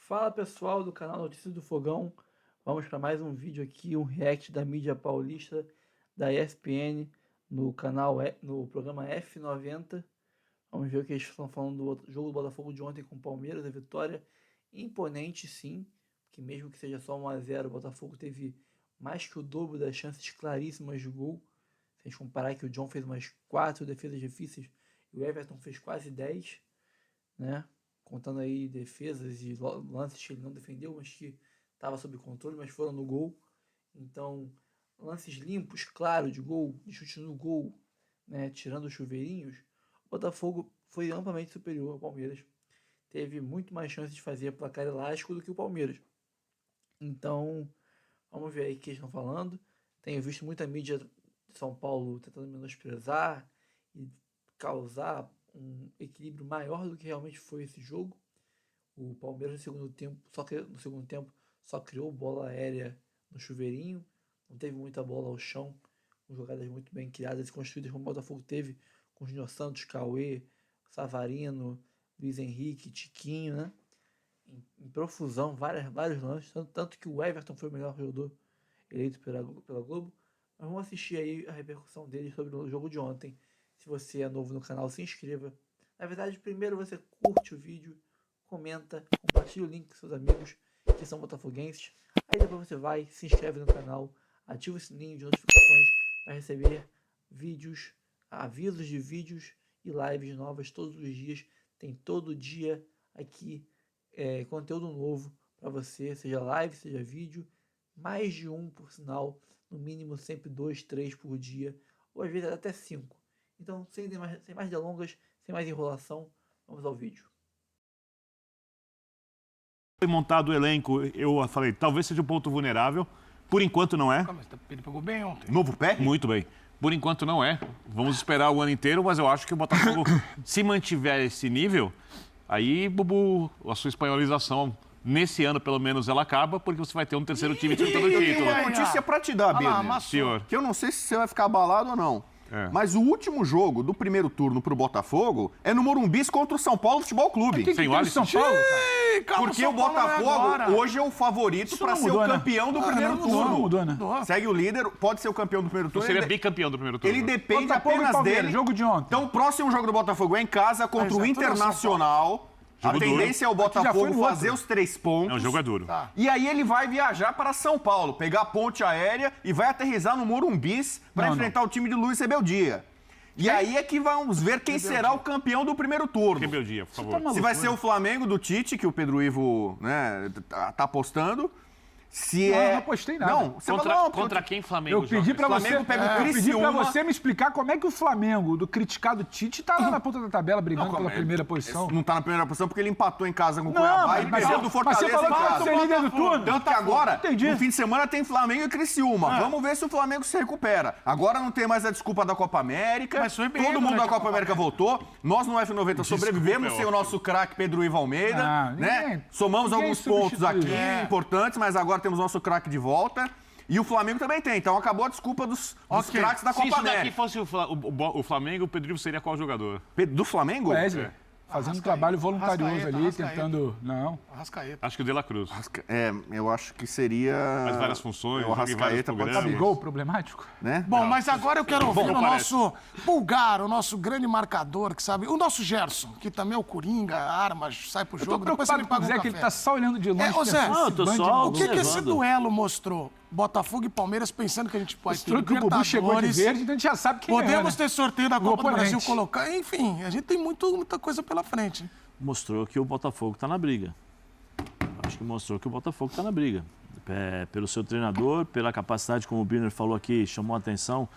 Fala pessoal do canal Notícias do Fogão, vamos para mais um vídeo aqui, um react da mídia paulista da ESPN no programa F90. Vamos ver o que eles estão falando do jogo do Botafogo de ontem com o Palmeiras, a vitória imponente sim, que mesmo que seja só 1 a 0, o Botafogo teve mais que o dobro das chances claríssimas de gol. Se a gente comparar que o John fez umas 4 defesas difíceis e o Everton fez quase 10, né? Contando aí defesas e lances que ele não defendeu, mas que estava sob controle, mas foram no gol. Então, lances limpos, claro, de gol, de chute no gol, né, tirando os chuveirinhos, o Botafogo foi amplamente superior ao Palmeiras. Teve muito mais chance de fazer placar elástico do que o Palmeiras. Então, vamos ver aí o que eles estão falando. Tenho visto muita mídia de São Paulo tentando menosprezar e causar um equilíbrio maior do que realmente foi esse jogo. O Palmeiras no segundo tempo só criou bola aérea no chuveirinho, não teve muita bola ao chão, com jogadas muito bem criadas e construídas como o Botafogo teve com o Júnior Santos, Cauê, Savarino, Luiz Henrique, Tiquinho, né? Em profusão, vários lances, tanto que o Everton foi o melhor jogador eleito pela Globo. Mas vamos assistir aí a repercussão dele sobre o jogo de ontem. Se você é novo no canal, se inscreva. Na verdade, primeiro você curte o vídeo, comenta, compartilha o link com seus amigos que são botafoguenses. Aí depois você vai, se inscreve no canal, ativa o sininho de notificações para receber vídeos, avisos de vídeos e lives novas todos os dias. Tem todo dia aqui conteúdo novo para você, seja live, seja vídeo. Mais de um, por sinal, no mínimo sempre 2, 3 por dia, ou às vezes até 5. Então, sem mais delongas, sem mais enrolação, vamos ao vídeo. Foi montado o elenco, eu falei, talvez seja um ponto vulnerável. Por enquanto não é. Mas ele pegou bem ontem. Novo pé? Muito bem. Por enquanto não é. Vamos esperar o ano inteiro, mas eu acho que o Botafogo, se mantiver esse nível, aí, Bubu, a sua espanholização, nesse ano pelo menos, ela acaba, porque você vai ter um terceiro time disputando o Eu tenho título. uma notícia pra te dar, Birner. Senhor. Que eu não sei se você vai ficar abalado ou não. Mas o último jogo do primeiro turno pro Botafogo é no Morumbi contra o São Paulo Futebol Clube. Sem o Alisson? São Paulo, cara. Porque o Botafogo hoje é o favorito para ser o campeão do primeiro turno. Não mudou, né? Segue o líder, pode ser o campeão do primeiro Então turno. seria bicampeão do primeiro turno. Ele depende Botafogo e apenas Palmeiras, dele. jogo de ontem. Então o próximo jogo do Botafogo é em casa contra o Internacional. A Jogo tendência é o já foi Botafogo no fazer outro. os 3 pontos. É um jogo é duro. E aí ele vai viajar para São Paulo, pegar a ponte aérea e vai aterrissar no Morumbis para enfrentar o time de Luiz Rebeldia. E aí é que vamos ver quem será o campeão do primeiro turno. Rebeldia, por favor. Se vai ser o Flamengo do Tite, que o Pedro Ivo, né, tá apostando. Se Não, é... não apostei nada. Não, você falou, não, Contra quem Flamengo Eu pedi joga? pra você, Flamengo pega o eu pedi pra Criciúma. você me explicar como é que o Flamengo, do criticado Tite, tá lá na ponta da tabela brigando pela primeira posição. Não tá na primeira posição porque ele empatou em casa com o Não, Cuiabá e mas perdeu do Fortaleza você falou em que casa. pode ser líder do turno. Tanto que agora, Entendi. no fim de semana, tem Flamengo e Criciúma. Vamos ver se o Flamengo se recupera. Agora não tem mais a desculpa da Copa América. Mas foi bem Todo mundo durante da Copa América voltou. Nós no F90 sobrevivemos sem o nosso craque Pedro Ivo Almeida. Não, né? ninguém- Somamos ninguém alguns pontos substitui. aqui importantes, mas agora temos nosso craque de volta. E o Flamengo também tem. Então acabou a desculpa dos craques da Se Copa isso daqui América. fosse o Flamengo, o Pedro Ivo seria qual jogador? Do Flamengo? Wesley, fazendo um trabalho voluntarioso Arrascaeta, ali, Arrascaeta. tentando... Não. Arrascaeta. Acho que o De La Cruz. Eu acho que seria... Faz várias funções, O joga em vários Arrascaeta pode programas. ser, Gabigol, problemático? né? Bom, mas agora eu quero ouvir não o parece. nosso Pulgar, o nosso grande marcador, que sabe, o nosso Gerson, que também é o Coringa, arma, sai pro Eu tô jogo, depois você preocupado me com o paga um Zé, café. que ele tá só olhando de longe. Ô, Zé, pensando, não, esse eu tô bando de só maluco. O que esse observando. duelo mostrou? Botafogo e Palmeiras pensando que a gente pode Mostrou que o Bubu chegou de verde, então a gente já sabe quem Podemos é, né? ter sorteio da O Copa do oponente. Brasil colocar. Enfim, a gente tem muita coisa pela frente. Mostrou que o Botafogo está na briga. Acho que mostrou que o Botafogo está na briga. Pelo seu treinador, pela capacidade, como o Birner falou aqui, chamou a atenção.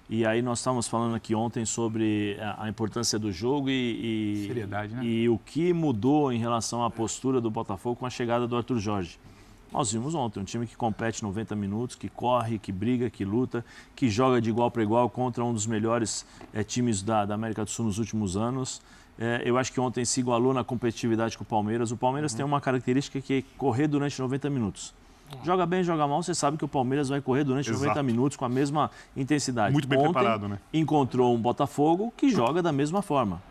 E aí nós estávamos falando aqui ontem sobre a importância do jogo Seriedade, né? e o que mudou em relação à postura do Botafogo com a chegada do Arthur Jorge. Nós vimos ontem um time que compete 90 minutos, que corre, que briga, que luta, que joga de igual para igual contra um dos melhores times da América do Sul nos últimos anos. Eu acho que ontem se igualou na competitividade com o Palmeiras. O Palmeiras tem uma característica que é correr durante 90 minutos. Joga bem, joga mal, você sabe que o Palmeiras vai correr durante 90 minutos com a mesma intensidade. Muito bem ontem, preparado, né? Encontrou um Botafogo que joga da mesma forma.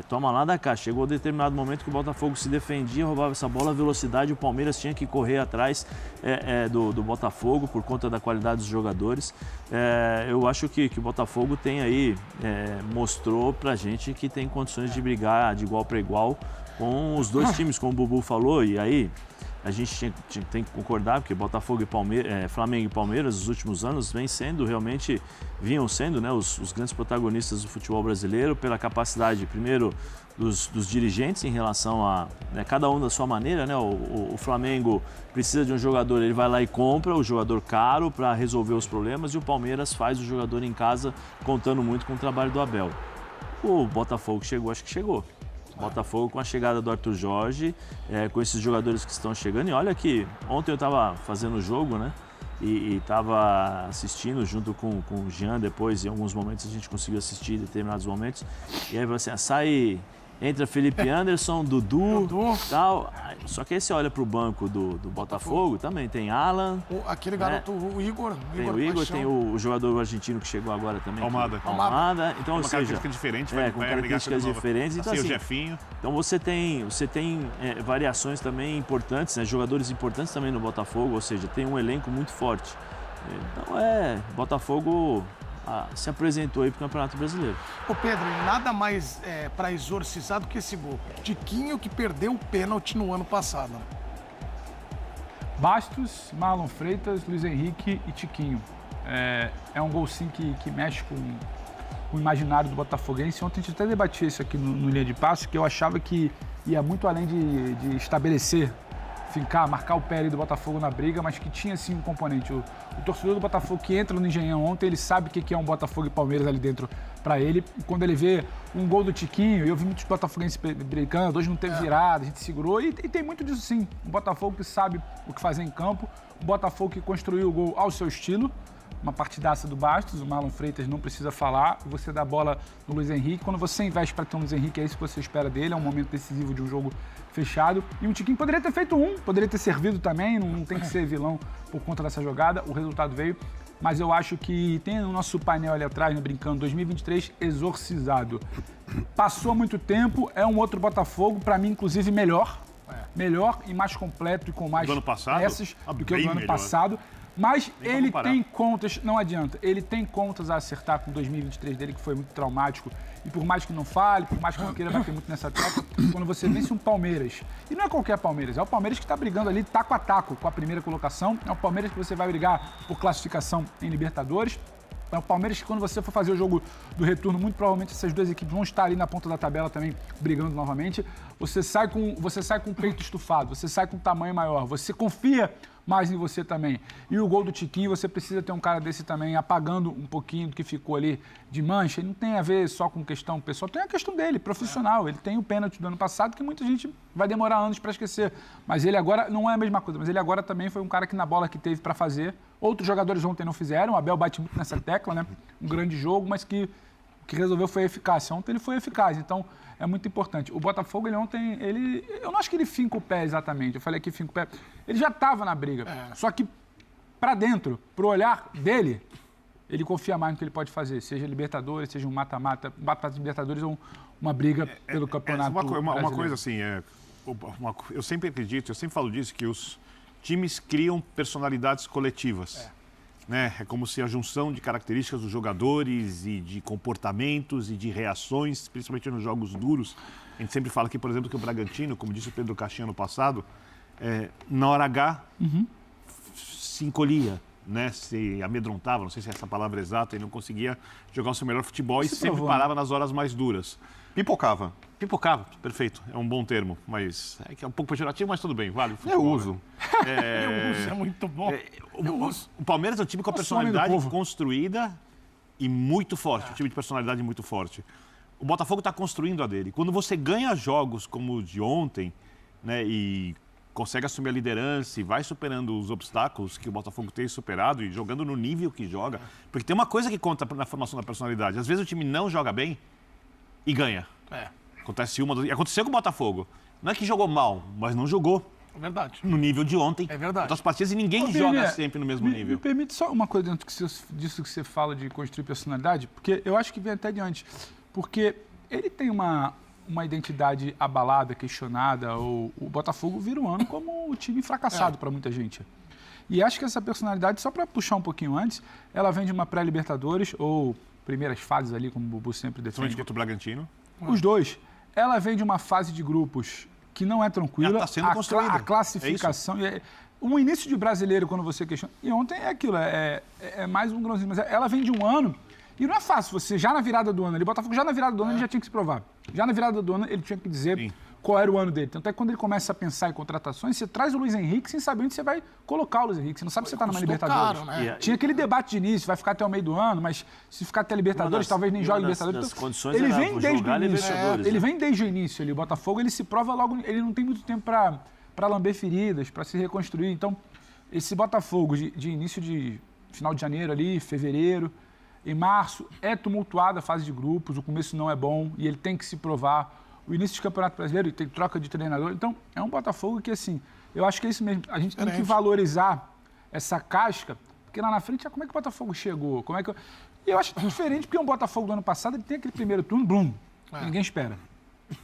Toma lá da cá. Chegou a determinado momento que o Botafogo se defendia, roubava essa bola, a velocidade, o Palmeiras tinha que correr atrás do Botafogo por conta da qualidade dos jogadores. Eu acho que o Botafogo tem aí, mostrou pra gente que tem condições de brigar de igual para igual com os dois times, como o Bubu falou, e aí a gente tem que concordar, porque Botafogo e Flamengo e Palmeiras, nos últimos anos, vinham sendo, né, os grandes protagonistas do futebol brasileiro, pela capacidade, primeiro, dos dirigentes em relação a, né, cada um da sua maneira, né? O Flamengo precisa de um jogador, ele vai lá e compra o jogador caro para resolver os problemas, e o Palmeiras faz o jogador em casa, contando muito com o trabalho do Abel. O Botafogo chegou, acho que chegou. Botafogo com a chegada do Arthur Jorge, com esses jogadores que estão chegando. E olha que ontem eu estava fazendo o jogo, né? E estava assistindo junto com o Jean depois, em alguns momentos a gente conseguiu assistir determinados momentos. E aí assim, entra Felipe Anderson, Dudu, tal. Só que aí você olha para o banco do Botafogo, também tem Alan. Aquele garoto, o Igor. Tem o Igor, tem o jogador argentino que chegou agora também. Almada. Então, ou uma seja, característica diferente, com características diferentes. Então, assim, assim, o Jefinho. Então você tem variações também importantes, né? Jogadores importantes também no Botafogo, ou seja, tem um elenco muito forte. Então Botafogo se apresentou aí para o Campeonato Brasileiro. Ô Pedro, nada mais para exorcizar do que esse gol. Tiquinho que perdeu o pênalti no ano passado. Bastos, Marlon Freitas, Luiz Henrique e Tiquinho. É um gol sim que mexe com o imaginário do botafoguense. Ontem a gente até debatia isso aqui no Linha de Passe, que eu achava que ia muito além de estabelecer, marcar o pé ali do Botafogo na briga, mas que tinha sim um componente. O torcedor do Botafogo que entra no Engenhão ontem, ele sabe o que é um Botafogo e Palmeiras ali dentro para ele. E quando ele vê um gol do Tiquinho, eu vi muitos botafoguenses brincando, hoje não teve virada, a gente segurou, e tem muito disso sim. Um Botafogo que sabe o que fazer em campo, um Botafogo que construiu o gol ao seu estilo, uma partidaça do Bastos, o Marlon Freitas não precisa falar, você dá a bola no Luiz Henrique, quando você investe para ter um Luiz Henrique, é isso que você espera dele, é um momento decisivo de um jogo fechado, e um Tiquinho poderia ter feito poderia ter servido também, não tem que ser vilão por conta dessa jogada, o resultado veio, mas eu acho que tem o nosso painel ali atrás, né, brincando, 2023 exorcizado. Passou muito tempo, é um outro Botafogo, para mim inclusive melhor e mais completo e com mais peças do que o do ano passado. Mas ele tem contas, não adianta, ele tem contas a acertar com 2023 dele, que foi muito traumático. E por mais que não fale, por mais que não queira bater muito nessa tecla, quando você vence um Palmeiras, e não é qualquer Palmeiras, é o Palmeiras que está brigando ali taco a taco com a primeira colocação, é o Palmeiras que você vai brigar por classificação em Libertadores, é o Palmeiras que quando você for fazer o jogo do retorno, muito provavelmente essas duas equipes vão estar ali na ponta da tabela também, brigando novamente. Você sai com o peito estufado, você sai com um tamanho maior, você confia mais em você também. E o gol do Tiquinho, você precisa ter um cara desse também apagando um pouquinho do que ficou ali de mancha. Ele não tem a ver só com questão pessoal, tem a questão dele, profissional. Ele tem o pênalti do ano passado que muita gente vai demorar anos para esquecer. Mas ele agora não é a mesma coisa, mas ele agora também foi um cara que na bola que teve para fazer, outros jogadores ontem não fizeram, o Abel bate muito nessa tecla, né? Um grande jogo, mas que o que resolveu foi a eficácia. Ontem ele foi eficaz, então é muito importante. O Botafogo, ele ontem, eu não acho que ele finca o pé exatamente, eu falei que finca o pé, ele já estava na briga, só que para dentro, pro olhar dele, ele confia mais no que ele pode fazer, seja Libertadores, seja um mata-mata, Libertadores ou uma briga pelo campeonato uma coisa assim, eu sempre acredito, eu sempre falo disso, que os times criam personalidades coletivas. Né? É como se a junção de características dos jogadores e de comportamentos e de reações, principalmente nos jogos duros. A gente sempre fala aqui, por exemplo, que o Bragantino, como disse o Pedro Caixinha no passado, na hora H se encolhia, né? Se amedrontava, não sei se é essa palavra exata, e não conseguia jogar o seu melhor futebol e sempre parava nas horas mais duras. Pipocava, perfeito, é um bom termo, mas é que é um pouco pejorativo, mas tudo bem, vale o futebol. Eu uso. É muito bom. O Palmeiras é um time com a personalidade construída e muito forte, um time de personalidade muito forte. O Botafogo está construindo a dele. Quando você ganha jogos como o de ontem, né, e consegue assumir a liderança e vai superando os obstáculos que o Botafogo tem superado e jogando no nível que joga, porque tem uma coisa que conta na formação da personalidade. Às vezes o time não joga bem e ganha. Aconteceu com o Botafogo. Não é que jogou mal, mas não jogou. É verdade. No nível de ontem. É verdade. Outras partidas e ninguém joga sempre no mesmo nível. Me permite só uma coisa dentro disso que você fala de construir personalidade, porque eu acho que vem até de antes. Porque ele tem uma uma identidade abalada, questionada, ou o Botafogo vira um ano como um time fracassado para muita gente. E acho que essa personalidade, só para puxar um pouquinho antes, ela vem de uma pré-Libertadores, ou primeiras fases ali, como o Bubu sempre defende. Principalmente contra o Bragantino. Os dois. Ela vem de uma fase de grupos que não é tranquila. Ela tá sendo construída. A classificação... Um início de brasileiro, quando você questiona... E ontem é aquilo, é mais um grãozinho. Mas ela vem de um ano... E não é fácil, você já na virada do ano, ele Botafogo já na virada do ano ele já tinha que se provar. Já na virada do ano ele tinha que dizer qual era o ano dele. Tanto é que quando ele começa a pensar em contratações, você traz o Luiz Henrique sem saber onde você vai colocar o Luiz Henrique. Você não sabe se você está numa Libertadores. Caro, né? Tinha aquele debate de início, vai ficar até o meio do ano, mas se ficar até Libertadores, talvez nem jogue Libertadores. Das então, condições ele era vem desde o início. Ele né? vem desde o início ali. O Botafogo ele se prova logo, ele não tem muito tempo para lamber feridas, para se reconstruir. Então, esse Botafogo de início de final de janeiro ali, fevereiro, em março, é tumultuada a fase de grupos, o começo não é bom e ele tem que se provar. O início do Campeonato Brasileiro tem troca de treinador. Então, é um Botafogo que, assim, eu acho que é isso mesmo. A gente tem que valorizar essa casca, porque lá na frente, como é que o Botafogo chegou? E eu acho diferente, porque o Botafogo do ano passado, ele tem aquele primeiro turno, blum, ninguém espera.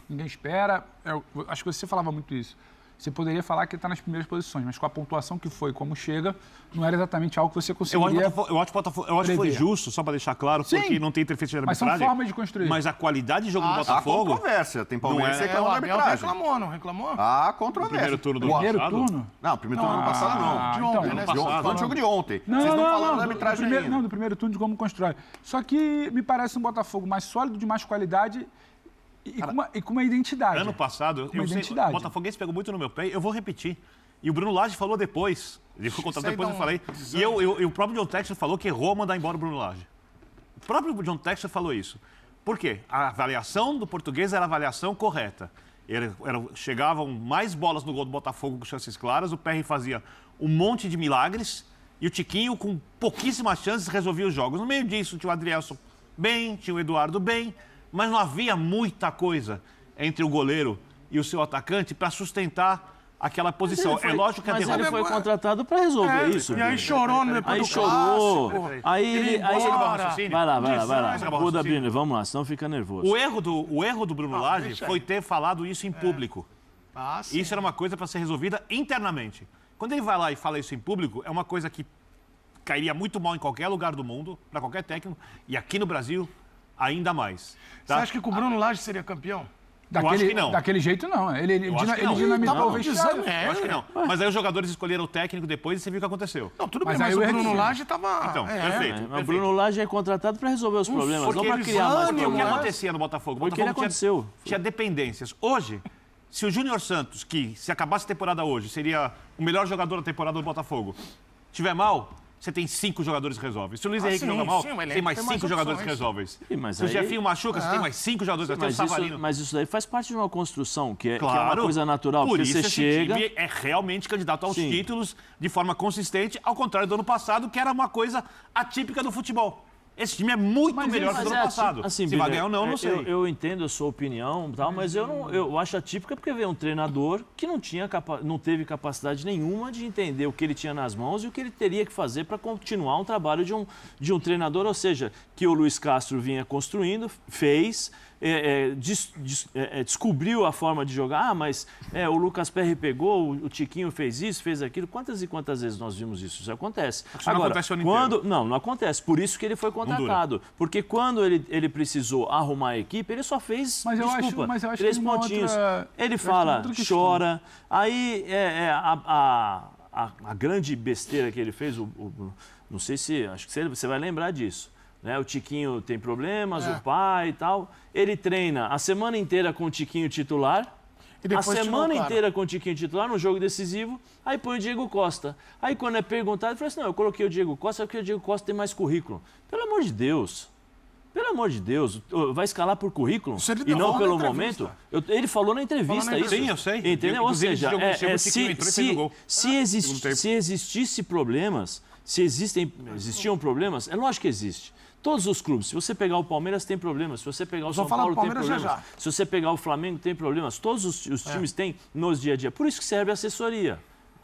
Ninguém espera. Eu acho que você falava muito isso. Você poderia falar que ele está nas primeiras posições, mas com a pontuação que foi, como chega, não era exatamente algo que você conseguiria Eu acho que foi justo, só para deixar claro, porque não tem interferência de mas arbitragem. são formas de construir. Mas a qualidade de jogo do Há Botafogo... controvérsia. Tem Palmeiras reclamando O da Abel arbitragem. reclamou, não reclamou? Há controvérsia. Primeiro turno do Primeiro passado? turno? Não, primeiro turno do ano passado não. De então, ontem, ano né? passado. Falando do jogo de ontem. Não, Vocês não falaram da do arbitragem primeiro, ainda. não, do primeiro turno de como constrói. Só que me parece um Botafogo mais sólido, de mais qualidade e com uma identidade. Ano passado, Uma eu sei, identidade. o Botafoguense pegou muito no meu pé, eu vou repetir. E o Bruno Lage falou depois. Ele foi contar depois, eu falei. E o próprio John Textor falou que errou mandar embora o Bruno Lage. O próprio John Textor falou isso. Por quê? A avaliação do português era a avaliação correta. Chegavam mais bolas no gol do Botafogo com chances claras, o PR fazia um monte de milagres e o Tiquinho, com pouquíssimas chances, resolvia os jogos. No meio disso, tinha o Adrielson bem, tinha o Eduardo bem, mas não havia muita coisa entre o goleiro e o seu atacante para sustentar aquela posição. É lógico que a Mas derrota... ele foi contratado para resolver isso. E aí chorou depois Aí do chorou. clássico. Aí raciocínio? vai lá. Acabou o Buda raciocínio. Bino, vamos lá, senão fica nervoso. O erro do Bruno Lage foi ter falado isso em público. Sim. Isso era uma coisa para ser resolvida internamente. Quando ele vai lá e fala isso em público, é uma coisa que cairia muito mal em qualquer lugar do mundo, para qualquer técnico, e aqui no Brasil, ainda mais. Você acha que com o Bruno Lage seria campeão? acho que não. Daquele jeito, não. Ele acho que não. dinamitou o vestiário. Eu acho que não. Mas aí os jogadores escolheram o técnico depois e você viu o que aconteceu. Não, tudo Mas bem, aí mas o o Bruno Henrique- Lage tava... Então, perfeito. Mas o Bruno Lage é contratado para resolver os problemas, não para criar mais Porque o que problemas. acontecia no Botafogo? O Porque ele Botafogo aconteceu. tinha dependências. Hoje, se o Júnior Santos, que se acabasse a temporada hoje, seria o melhor jogador da temporada do Botafogo, tiver mal, você tem 5 jogadores que resolvem. Se o Luiz Henrique sim, joga mal, sim, o você elenco tem mais tem 5 mais jogadores que opções. resolvem. Sim, mas Se o aí- Jefinho machuca, você tem mais 5 jogadores. Tem o Savarino. Mas isso daí faz parte de uma construção, que é Claro, uma coisa natural, por porque isso você esse chega... time é realmente candidato aos Sim. títulos de forma consistente, ao contrário do ano passado, que era uma coisa atípica do futebol. Esse time é muito melhor que o do ano passado. Assim, Se vai Bira, ganhar ou não, não sei. Eu entendo a sua opinião, tal, mas eu acho atípica porque veio um treinador que não teve capacidade nenhuma de entender o que ele tinha nas mãos e o que ele teria que fazer para continuar um trabalho de um treinador, ou seja, que o Luiz Castro vinha construindo, fez, descobriu a forma de jogar, mas o Lucas Perry pegou, o Tiquinho fez isso, fez aquilo. Quantas e quantas vezes nós vimos isso? Isso acontece. Isso não acontece o ano inteiro. Não acontece. Por isso que ele foi contratado. Porque quando ele precisou arrumar a equipe, ele só fez, Mas eu desculpa, acho 3 que uma pontinhos. outra- Ele eu acho fala, outra questão. chora. Aí a grande besteira que ele fez, não sei se, acho que você vai lembrar disso. Né? O Tiquinho tem problemas, o pai e tal. Ele treina a semana inteira com o Tiquinho titular. E A depois tirou semana o cara. inteira com o Tiquinho titular, no jogo decisivo, aí põe o Diego Costa. Aí quando é perguntado, ele fala assim, não, eu coloquei o Diego Costa porque o Diego Costa tem mais currículo. Pelo amor de Deus, vai escalar por currículo Isso ele e não falou pelo na momento? Ele falou na entrevista Falou na isso. Sim, eu sei. Entendeu? Ou Inclusive, seja, esse jogo chegou, o Tiquinho entrou e fez o gol. se existisse problemas, se existiam problemas, é lógico que existe. Todos os clubes, se você pegar o Palmeiras, tem problemas. Se você pegar o São falar Paulo, do tem Palmeiras problemas. já. Se você pegar o Flamengo, tem problemas. Todos os times têm nos dia a dia. Por isso que serve a assessoria.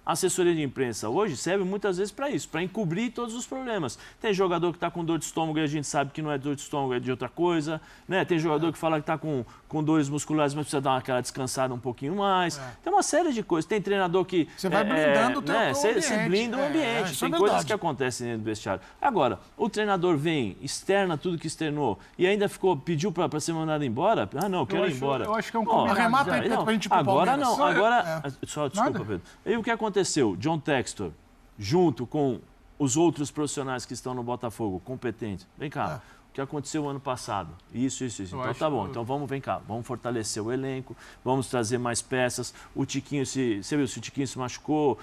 A assessoria de imprensa hoje serve muitas vezes para isso, para encobrir todos os problemas. Tem jogador que está com dor de estômago e a gente sabe que não é dor de estômago, é de outra coisa. Né? Tem jogador que fala que está com dores musculares, mas precisa dar aquela descansada um pouquinho mais. Tem uma série de coisas. Tem treinador que... Você vai blindando o teu ambiente. Você blinda o ambiente. Tem coisas que acontecem dentro do vestiário. Agora, o treinador vem, externa tudo que externou e ainda pediu para ser mandado embora. Ah, não, quero ir embora. Eu acho que é um combinado. Arremata aí pra gente ir pro agora Palmeiras. não. Agora... Só desculpa, Pedro. E o que aconteceu? John Textor, junto com os outros profissionais que estão no Botafogo, competentes. Vem cá, o que aconteceu ano passado? Isso. Então tá bom, então vem cá, vamos fortalecer o elenco, vamos trazer mais peças. O Tiquinho, você viu, se o Tiquinho se machucou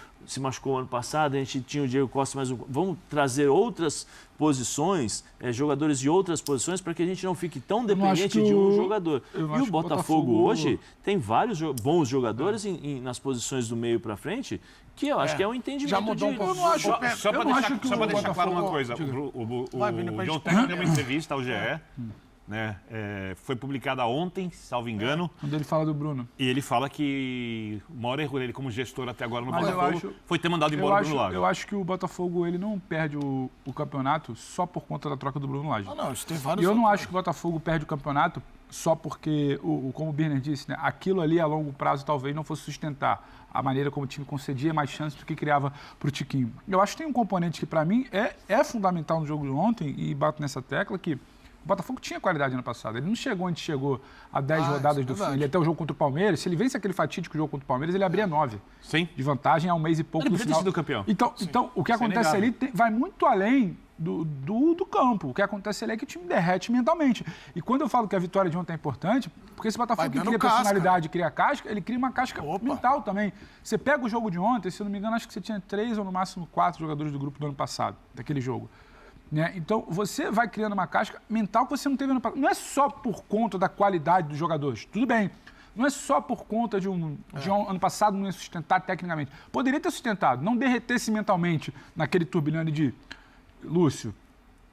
ano passado, a gente tinha o Diego Costa, mas vamos trazer outras posições, jogadores de outras posições, para que a gente não fique tão dependente de um jogador. E o Botafogo hoje tem vários bons jogadores nas posições do meio para frente, que eu acho que é um entendimento. Já mudou um pouco. Só para deixar claro uma coisa, o John Textor deu uma entrevista ao GE, né? Foi publicada ontem, salvo engano. Quando ele fala do Bruno. E ele fala que o maior erro dele como gestor até agora no Botafogo foi ter mandado embora o Bruno Lage. Eu acho que o Botafogo ele não perde o campeonato só por conta da troca do Bruno Lage. Não, isso tem vários. E eu não acho que o Botafogo perde o campeonato só porque, como o Birner disse, né, aquilo ali a longo prazo talvez não fosse sustentar a maneira como o time concedia mais chances do que criava para o Tiquinho. Eu acho que tem um componente que, para mim, é fundamental no jogo de ontem, e bato nessa tecla, que o Botafogo tinha qualidade ano passado. Ele não chegou onde chegou a 10 rodadas do fim. Ele até o jogo contra o Palmeiras. Se ele vence aquele fatídico jogo contra o Palmeiras, ele abria 9 de vantagem há um mês e pouco no final. Sido campeão. Então, o que acontece ali vai muito além do campo. O que acontece ali é que o time derrete mentalmente. E quando eu falo que a vitória de ontem é importante, porque esse Botafogo que cria personalidade, cria casca, ele cria uma casca mental também. Você pega o jogo de ontem, se eu não me engano, acho que você tinha 3 ou no máximo 4 jogadores do grupo do ano passado, daquele jogo. Né? Então, você vai criando uma casca mental que você não teve ano passado. Não é só por conta da qualidade dos jogadores. Tudo bem. Não é só por conta de um ano passado não ia sustentar tecnicamente. Poderia ter sustentado, não derretesse mentalmente naquele turbilhão de Lúcio,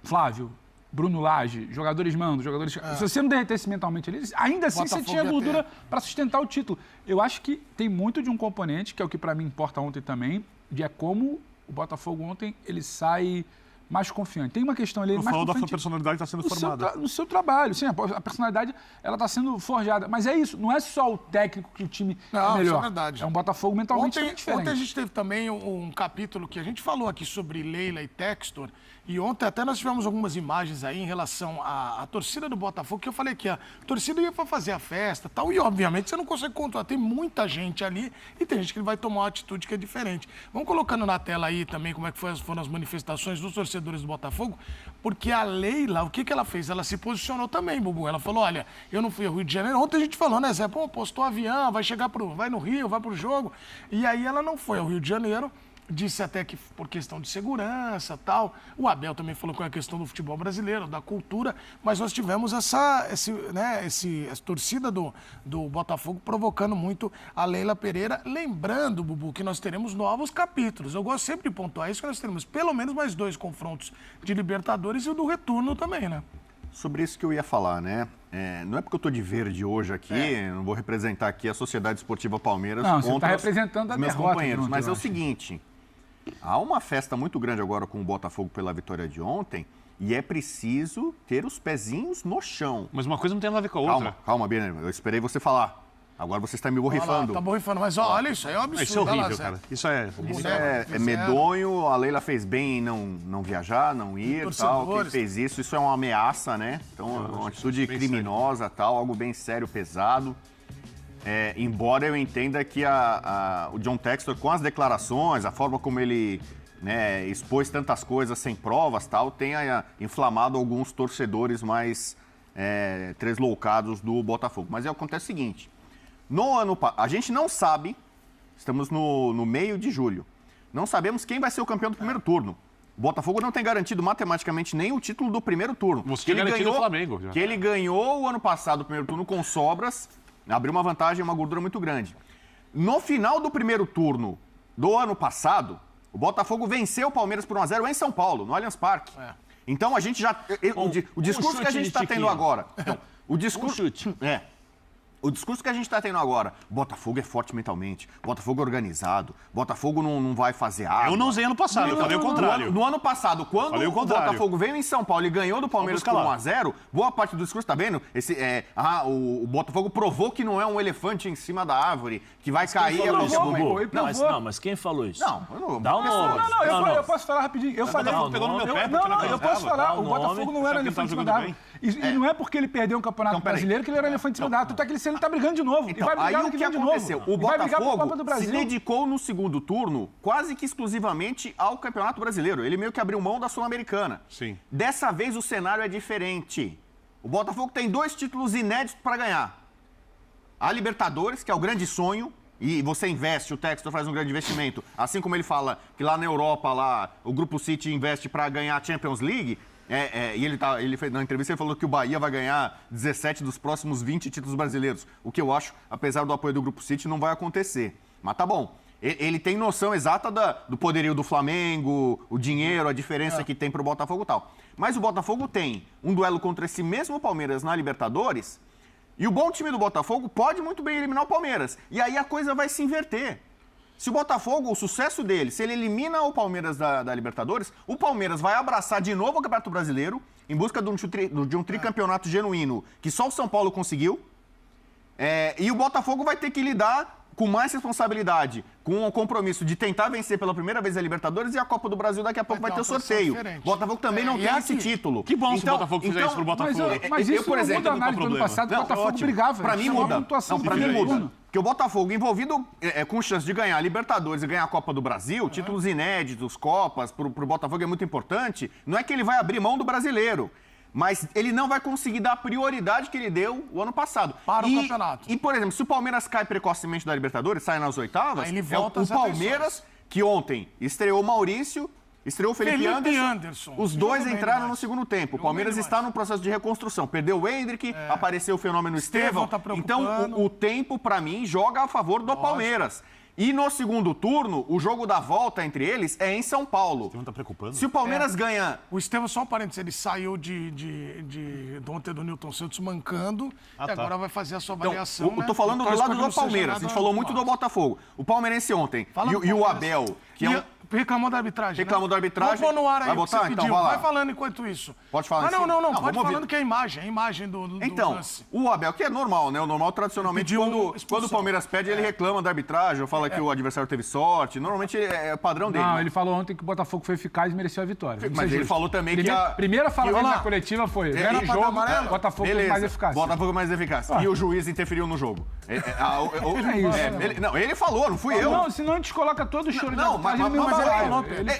Flávio, Bruno Lage, jogadores mando, jogadores... Se você não derretesse mentalmente ali, ainda assim você tinha gordura para sustentar o título. Eu acho que tem muito de um componente, que é o que para mim importa ontem também, de como o Botafogo ontem ele sai mais confiante. Tem uma questão ali... Não falou da sua personalidade está sendo formada. No seu trabalho, sim, a personalidade ela está sendo forjada. Mas é isso, não é só o técnico que o time é melhor. Isso é verdade. É um Botafogo mentalmente diferente. Ontem a gente teve também um capítulo que a gente falou aqui sobre Leila e Textor, e ontem até nós tivemos algumas imagens aí em relação à torcida do Botafogo, que eu falei que a torcida ia para fazer a festa e tal, e obviamente você não consegue controlar, tem muita gente ali e tem gente que vai tomar uma atitude que é diferente. Vamos colocando na tela aí também como é que foram as manifestações dos torcedores do Botafogo, porque a Leila, o que ela fez? Ela se posicionou também, Bubu. Ela falou, olha, eu não fui ao Rio de Janeiro. Ontem a gente falou, né, Zé? Pô, postou avião, vai no Rio, vai pro jogo. E aí ela não foi ao Rio de Janeiro. Disse até que por questão de segurança e tal. O Abel também falou com a questão do futebol brasileiro, da cultura, mas nós tivemos essa torcida do Botafogo provocando muito a Leila Pereira. Lembrando, Bubu, que nós teremos novos capítulos. Eu gosto sempre de pontuar isso, que nós teremos pelo menos mais 2 confrontos de Libertadores e o do retorno também, né? Sobre isso que eu ia falar, né? Não é porque eu tô de verde hoje aqui, não vou representar aqui a Sociedade Esportiva Palmeiras contra representando os meus companheiros, mas é o seguinte... Há uma festa muito grande agora com o Botafogo pela vitória de ontem e é preciso ter os pezinhos no chão. Mas uma coisa não tem nada a ver com a outra. Calma, Birner, eu esperei você falar. Agora você está me borrifando. Tá borrifando, mas olha isso aí é um absurdo. Isso é horrível, cara. Isso é medonho, a Leila fez bem em não viajar, não ir, tal. Quem fez isso é uma ameaça, né? Então, uma atitude criminosa, tal, algo bem sério, pesado. Embora eu entenda que o John Textor, com as declarações, a forma como ele expôs tantas coisas sem provas, tal, tenha inflamado alguns torcedores mais tresloucados do Botafogo. Mas acontece o seguinte, a gente não sabe, estamos no meio de julho, não sabemos quem vai ser o campeão do primeiro turno. O Botafogo não tem garantido matematicamente nem o título do primeiro turno. Você garantiu o Flamengo. Já. Que ele ganhou o ano passado o primeiro turno com sobras, abriu uma vantagem, uma gordura muito grande. No final do primeiro turno do ano passado, o Botafogo venceu o Palmeiras por 1-0 em São Paulo, no Allianz Parque. Então a gente já... O discurso que a gente está tendo agora... Então, o discurso... O discurso que a gente está tendo agora, Botafogo é forte mentalmente, Botafogo é organizado, Botafogo não vai fazer água. Eu não usei ano passado, eu falei o contrário. No ano passado, quando o Botafogo veio em São Paulo e ganhou do Palmeiras por 1-0, boa parte do discurso, tá vendo? O Botafogo provou que não é um elefante em cima da árvore, que vai cair a qualquer momento. Mas quem falou isso? Não, eu não. Dá um nome. Eu posso falar rapidinho. Eu falei. O Botafogo pegou no meu pé. Eu posso falar. O Botafogo não era elefante em cima da árvore. E não é porque ele perdeu um campeonato brasileiro que ele era elefante em cima da árvore. Tanto é que ele tá brigando de novo. Então, e vai brigar aí no o que vem de aconteceu? novo. O Botafogo do se dedicou no segundo turno quase que exclusivamente ao Campeonato Brasileiro. Ele meio que abriu mão da Sul-Americana. Sim. Dessa vez o cenário é diferente. O Botafogo tem 2 títulos inéditos para ganhar. A Libertadores, que é o grande sonho, e você investe, o Textor faz um grande investimento. Assim como ele fala que lá na Europa, lá, o Grupo City investe para ganhar a Champions League. E ele fez, na entrevista ele falou que o Bahia vai ganhar 17 dos próximos 20 títulos brasileiros. O que eu acho, apesar do apoio do Grupo City, não vai acontecer. Mas tá bom. Ele tem noção exata do poderio do Flamengo, o dinheiro, a diferença que tem pro Botafogo e tal. Mas o Botafogo tem um duelo contra esse mesmo Palmeiras na Libertadores. E o bom time do Botafogo pode muito bem eliminar o Palmeiras. E aí a coisa vai se inverter. Se o Botafogo, o sucesso dele, se ele elimina o Palmeiras da Libertadores, o Palmeiras vai abraçar de novo o Campeonato Brasileiro em busca de um tricampeonato genuíno que só o São Paulo conseguiu. E o Botafogo vai ter que lidar com mais responsabilidade, com o compromisso de tentar vencer pela primeira vez a Libertadores e a Copa do Brasil daqui a pouco vai ter o sorteio. O Botafogo também não tem esse título. Que bom se o Botafogo fizer isso pro Botafogo. Mas isso, por exemplo, não muda nada do ano passado, o Botafogo brigava. Pra mim muda. Pra mim muda. Porque o Botafogo, envolvido com chance de ganhar a Libertadores e ganhar a Copa do Brasil, títulos inéditos, Copas, pro Botafogo é muito importante, não é que ele vai abrir mão do brasileiro. Mas ele não vai conseguir dar a prioridade que ele deu o ano passado. Para o campeonato. E, por exemplo, se o Palmeiras cai precocemente da Libertadores, sai nas oitavas, aí ele volta o Palmeiras, que ontem estreou o Maurício, estreou o Felipe Anderson. Os dois entraram no segundo tempo. O Palmeiras está num processo de reconstrução. Perdeu o Hendrick, apareceu o fenômeno Estevão. Tá então, o tempo, para mim, joga a favor do Palmeiras. E no segundo turno, o jogo da volta entre eles é em São Paulo. O Estevão tá preocupando. Se o Palmeiras ganha... O Estevão, só um parênteses, ele saiu ontem do Newton Santos mancando e agora vai fazer a sua avaliação. Eu tô falando do lado do Palmeiras. A gente falou muito do Botafogo. O palmeirense ontem e o Abel, que é um... Reclamou da arbitragem. Reclamou da arbitragem. Vou pôr no ar aí, vai botar? Então vai lá. Vai falando enquanto isso. Pode falar não, pode falando que é a imagem do então, lance. O Abel, que é normal, né? O normal, tradicionalmente, quando o Palmeiras pede, ele reclama da arbitragem, ou fala que o adversário teve sorte. Normalmente é o padrão dele. Não, ele falou ontem que o Botafogo foi eficaz e mereceu a vitória. Mas ele falou também que a... Primeira fala dele na coletiva foi, ganha o jogo, Botafogo foi mais eficaz. Botafogo mais eficaz. E o juiz interferiu no jogo. Não, ele falou, não fui eu. Não, senão a gente coloca todo o choro. Não, mas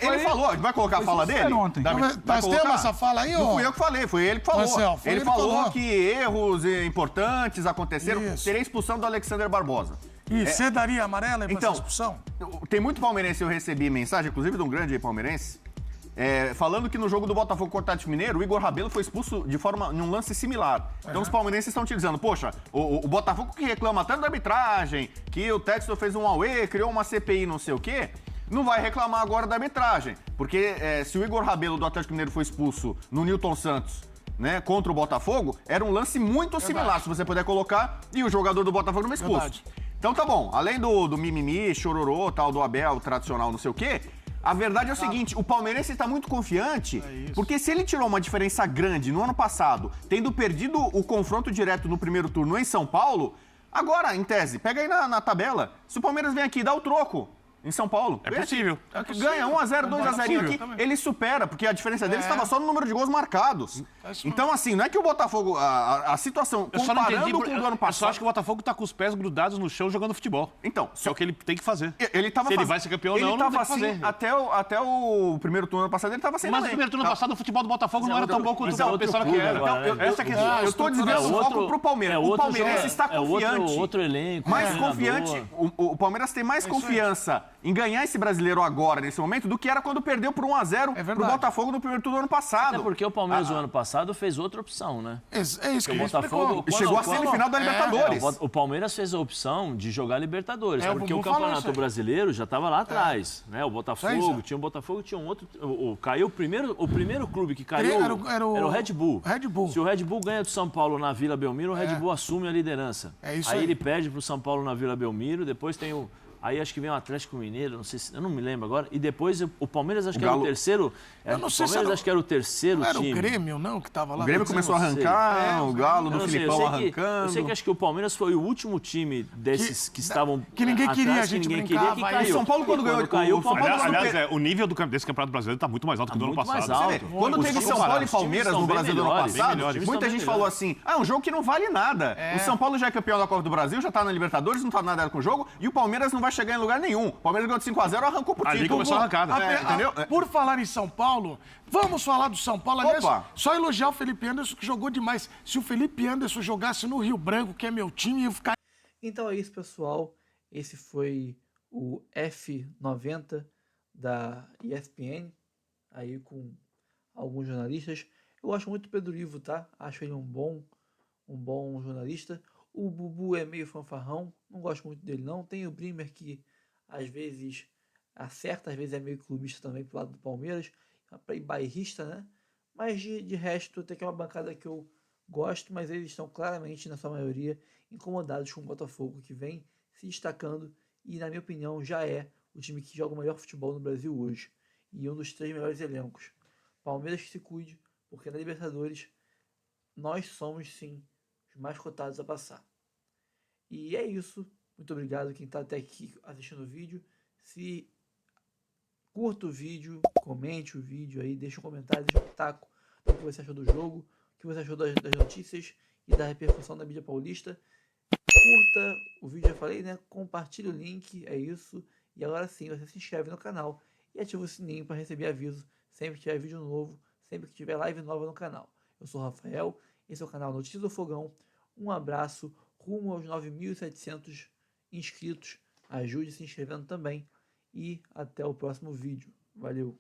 ele falou, a gente vai colocar a fala dele? Nós temos essa fala aí, ó? Não fui eu que falei, foi ele que falou. Marcelo, ele falou que erros importantes aconteceram. Seria a expulsão do Alexander Barbosa. E você daria amarela para essa expulsão? Tem muito palmeirense, eu recebi mensagem, inclusive de um grande palmeirense, falando que no jogo do Botafogo contra o Atlético Mineiro, o Igor Rabelo foi expulso num lance similar. Então os palmeirenses estão utilizando, poxa, o Botafogo que reclama tanto da arbitragem, que o Textor fez um auê, criou uma CPI, não sei o quê, não vai reclamar agora da arbitragem. Porque se o Igor Rabelo do Atlético Mineiro foi expulso no Newton Santos, né, contra o Botafogo, era um lance muito similar, se você puder colocar, e o jogador do Botafogo não é expulso. Então tá bom, além do mimimi, chororô, tal, do Abel, tradicional, não sei o quê, a verdade é o seguinte, o palmeirense está muito confiante, porque se ele tirou uma diferença grande no ano passado, tendo perdido o confronto direto no primeiro turno em São Paulo, agora, em tese, pega aí na tabela, se o Palmeiras vem aqui e dá o troco em São Paulo, é possível. Ganha 1-0, 2-0 aqui, ele supera, porque a diferença dele estava só no número de gols marcados. Então, assim, não é que o Botafogo, a situação, comparando com o do ano passado... Eu só acho que o Botafogo tá com os pés grudados no chão jogando futebol. Então, é o que ele tem que fazer. Se ele vai ser campeão ou não, não tem que fazer. Assim, até o primeiro turno ano passado, ele estava sendo Mas no primeiro turno passado, o futebol do Botafogo não era tão bom quanto o pessoal que era. Essa questão. Eu estou dizendo o foco pro Palmeiras. O Palmeirense está confiante. Outro elenco. Mais confiante. O Palmeiras tem mais confiança em ganhar esse brasileiro agora, nesse momento, do que era quando perdeu por 1-0 pro Botafogo no primeiro turno do ano passado. Até porque o Palmeiras, no ano passado, fez outra opção, né? É isso que o Botafogo chegou à semifinal da Libertadores. O Palmeiras fez a opção de jogar Libertadores, porque o Campeonato Brasileiro já estava lá atrás, né? O Botafogo, tinha um outro... Caiu o primeiro clube que caiu era o Red Bull. Se o Red Bull ganha do São Paulo na Vila Belmiro, o Red Bull assume a liderança. Aí ele perde pro São Paulo na Vila Belmiro, depois tem o... Aí acho que vem o Atlético Mineiro, não sei se, eu não me lembro agora. E depois o Palmeiras acho que era o terceiro. Eu não sei o Palmeiras acho que era o terceiro não time. Era o Grêmio, não, que estava lá. O Grêmio começou a arrancar, o Galo do Filipão arrancando. Eu sei que acho que o Palmeiras foi o último time desses que estavam que ninguém queria, atrás, a gente que ninguém queria, que caiu. O São Paulo quando caiu, Aliás, o nível desse Campeonato Brasileiro está muito mais alto que o do ano passado. Quando teve São Paulo e Palmeiras no Brasil do ano passado, muita gente falou assim, é um jogo que não vale nada. O São Paulo já é campeão da Copa do Brasil, já está na Libertadores, não está nada com o jogo, e o Palmeiras não vai chegar em lugar nenhum. O Palmeiras ganhou de 5-0, arrancou pro título. Ali começou a arrancada. Entendeu? Por falar em São Paulo, vamos falar do São Paulo. Aliás, só elogiar o Felipe Anderson, que jogou demais. Se o Felipe Anderson jogasse no Rio Branco, que é meu time, eu ficar... Então é isso, pessoal. Esse foi o F90 da ESPN, aí com alguns jornalistas. Eu gosto muito do Pedro Ivo, tá? Acho ele um bom jornalista. O Bubu é meio fanfarrão, não gosto muito dele não. Tem o Brimer que às vezes acerta, às vezes é meio clubista também pro lado do Palmeiras, e bairrista, né? Mas de resto, tem que é uma bancada que eu gosto, mas eles estão claramente, na sua maioria, incomodados com o Botafogo, que vem se destacando e, na minha opinião, já é o time que joga o melhor futebol no Brasil hoje e um dos 3 melhores elencos. Palmeiras que se cuide, porque na Libertadores nós somos, sim, os mais cotados a passar. E é isso. Muito obrigado quem está até aqui assistindo o vídeo. Se curta o vídeo, comente o vídeo aí, deixa um comentário, deixa um pitaco do que você achou do jogo, o que você achou das notícias e da repercussão da mídia paulista. Curta o vídeo, já falei, né? Compartilhe o link, é isso. E agora sim, você se inscreve no canal e ativa o sininho para receber aviso sempre que tiver vídeo novo, sempre que tiver live nova no canal. Eu sou o Rafael, esse é o canal Notícias do Fogão. Um abraço, rumo aos 9.700 inscritos. Ajude se inscrevendo também. E até o próximo vídeo. Valeu!